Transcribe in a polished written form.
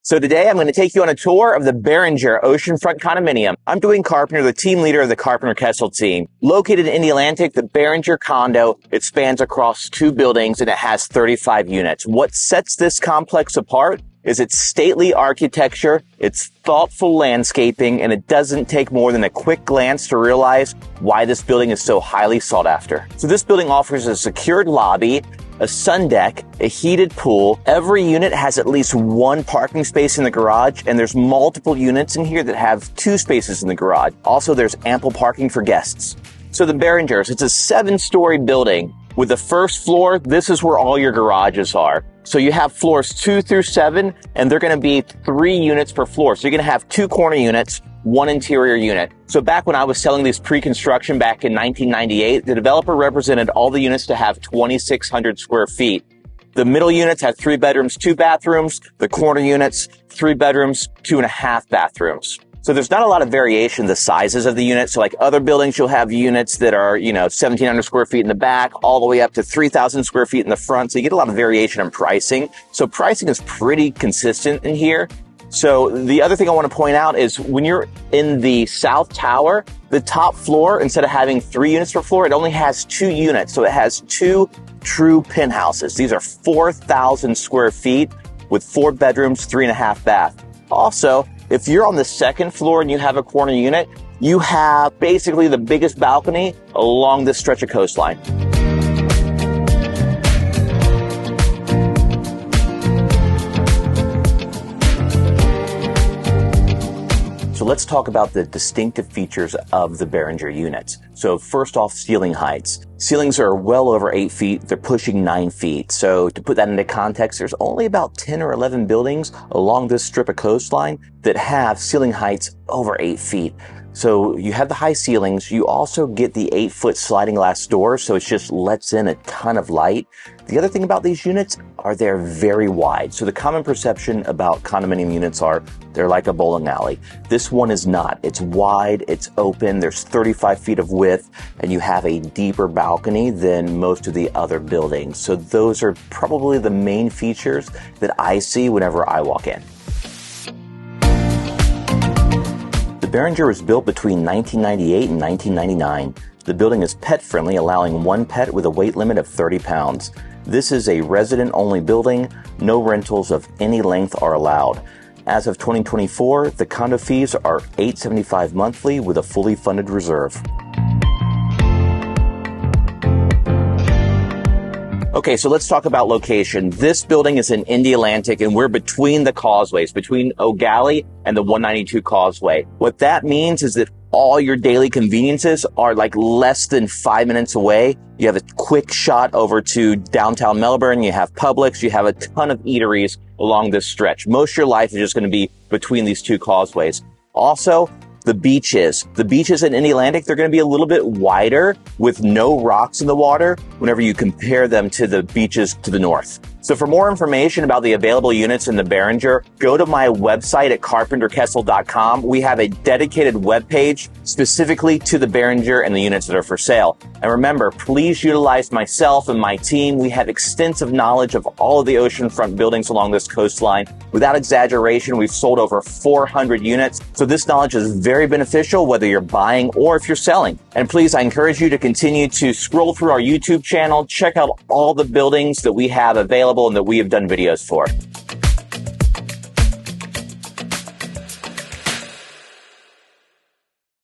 So today I'm going to take you on a tour of the Barringer Oceanfront Condominium. I'm Dewayne Carpenter, the team leader of the Carpenter Kessel team. Located in Indialantic, the Barringer Condo, it spans across 2 buildings and it has 35 units. What sets this complex apart is its stately architecture, its thoughtful landscaping, and it doesn't take more than a quick glance to realize why this building is so highly sought after. So this building offers a secured lobby, a sun deck, a heated pool. Every unit has at least 1 parking space in the garage, and there's multiple units in here that have 2 spaces in the garage. Also, there's ample parking for guests. So the Barringers, it's a 7-story building. With the first floor, this is where all your garages are. So you have floors 2 through 7, and they're going to be 3 units per floor. So you're going to have 2 corner units, 1 interior unit. So back when I was selling these pre-construction back in 1998, the developer represented all the units to have 2,600 square feet. The middle units have 3 bedrooms, 2 bathrooms. The corner units, 3 bedrooms, 2.5 bathrooms. So there's not a lot of variation in the sizes of the units. So like other buildings, you'll have units that are, 1,700 square feet in the back, all the way up to 3,000 square feet in the front. So you get a lot of variation in pricing. So pricing is pretty consistent in here. So the other thing I want to point out is when you're in the South Tower, the top floor, instead of having 3 units per floor, it only has 2 units. So it has 2 true penthouses. These are 4,000 square feet with 4 bedrooms, 3.5 bath. Also, if you're on the 2nd floor and you have a corner unit, you have basically the biggest balcony along this stretch of coastline. So let's talk about the distinctive features of the Barringer units. So first off, ceiling heights. Ceilings are well over 8 feet. They're pushing 9 feet. So to put that into context, there's only about 10 or 11 buildings along this strip of coastline that have ceiling heights over 8 feet. So you have the high ceilings. You also get the 8-foot sliding glass doors, so it just lets in a ton of light. The other thing about these units are they're very wide. So the common perception about condominium units are they're like a bowling alley. This one is not. It's wide, it's open, there's 35 feet of width, and you have a deeper balcony than most of the other buildings. So those are probably the main features that I see whenever I walk in. The Barringer was built between 1998 and 1999. The building is pet-friendly, allowing 1 pet with a weight limit of 30 pounds. This is a resident-only building. No rentals of any length are allowed. As of 2024, the condo fees are $875 monthly with a fully funded reserve. Okay, so let's talk about location. This building is in Indialantic, and we're between the causeways, between O'Galley and the 192 causeway. What that means is that all your daily conveniences are like less than 5 minutes away. You have a quick shot over to downtown Melbourne. You have Publix. You have a ton of eateries along this stretch. Most of your life is just going to be between these 2 causeways. Also, the beaches in Indialantic, they're going to be a little bit wider with no rocks in the water whenever you compare them to the beaches to the north. So for more information about the available units in the Barringer, go to my website at carpenterkessel.com. We have a dedicated webpage specifically to the Barringer and the units that are for sale. And remember, please utilize myself and my team. We have extensive knowledge of all of the oceanfront buildings along this coastline. Without exaggeration, we've sold over 400 units. So this knowledge is very beneficial whether you're buying or if you're selling. And please, I encourage you to continue to scroll through our YouTube channel, check out all the buildings that we have available and that we have done videos for.